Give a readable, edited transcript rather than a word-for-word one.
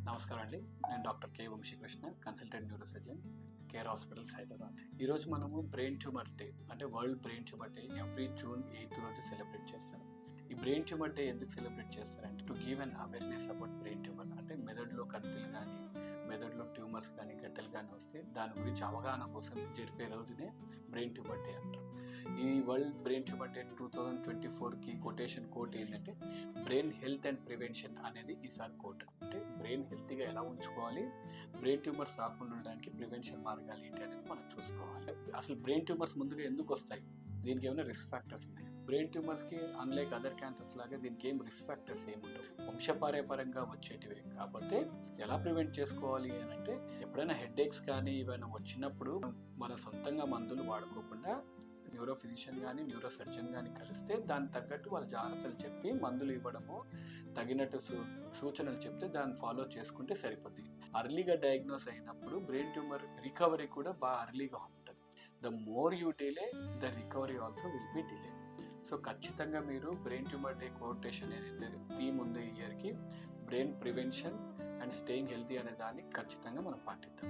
నమస్కారం అండి. నేను doctor K Vamshikrishna, consultant neuro surgeon, care hospitals Hyderabad. ఈరోజు మనము బ్రెయిన్ ట్యూమర్ డే అంటే world brain tumour day every June 8th రోజు సెలబ్రేట్ చేస్తారు. ఈ బ్రెయిన్ ట్యూమర్ డే ఎందుకు సెలబ్రేట్ చేస్తారంటే to give an awareness about brain tumour. అంటే మెదడులో కణితులు కానీ, మెదడులో ట్యూమర్స్ కానీ, గడ్డలు కానీ వస్తే దాని గురించి అవగాహన కోసం జరిపే రోజునే బ్రెయిన్ ట్యూమర్ డే అంటారు. ఈ వరల్డ్ బ్రెయిన్ ట్యూమర్ డే 2024కి కొటేషన్ కోట్ ఏంటంటే బ్రెయిన్ హెల్త్ అండ్ ప్రివెన్షన్ అనేది ఈసారి కోట్. అంటే బ్రెయిన్ హెల్తీగా ఎలా ఉంచుకోవాలి, బ్రెయిన్ ట్యూమర్స్ రాకుండా ఉండడానికి ప్రివెన్షన్ మార్గాలు ఏంటి అనేది మనం చూసుకోవాలి. అసలు బ్రెయిన్ ట్యూమర్స్ ముందుగా ఎందుకు వస్తాయి, దీనికి ఏమైనా రిస్క్ ఫ్యాక్టర్స్ ఉన్నాయి? బ్రెయిన్ ట్యూమర్స్కి అన్లైక్ అదర్ క్యాన్సర్స్ లాగా దీనికి ఏం రిస్క్ ఫ్యాక్టర్స్ ఏమి ఉండవు, వంశపార్యపరంగా వచ్చేటివే. కాకపోతే ఎలా ప్రివెంట్ చేసుకోవాలి అని అంటే ఎప్పుడైనా హెడేక్స్ కానీ ఏమైనా వచ్చినప్పుడు మన సొంతంగా మందులు వాడుకోకుండా న్యూరో ఫిజిషియన్ కానీ న్యూరో సర్జన్ కానీ కలిస్తే దానికి తగ్గట్టు వాళ్ళ జాగ్రత్తలు చెప్పి మందులు ఇవ్వడము, తగినట్టు సూచనలు చెప్తే దాన్ని ఫాలో చేసుకుంటే సరిపోద్ది. అర్లీగా డయాగ్నోస్ అయినప్పుడు బ్రెయిన్ ట్యూమర్ రికవరీ కూడా బాగా అర్లీగా ఉంటుంది. The more you delay the recovery also will be delay. So ఖచ్చితంగా మీరు బ్రెయిన్ ట్యూమర్ డే కోటేషన్ ఏదైతే థీమ్ ఉంది ఈ ఇయర్కి, brain prevention and staying healthy అనే దాన్ని ఖచ్చితంగా మనం పాటిద్దాం.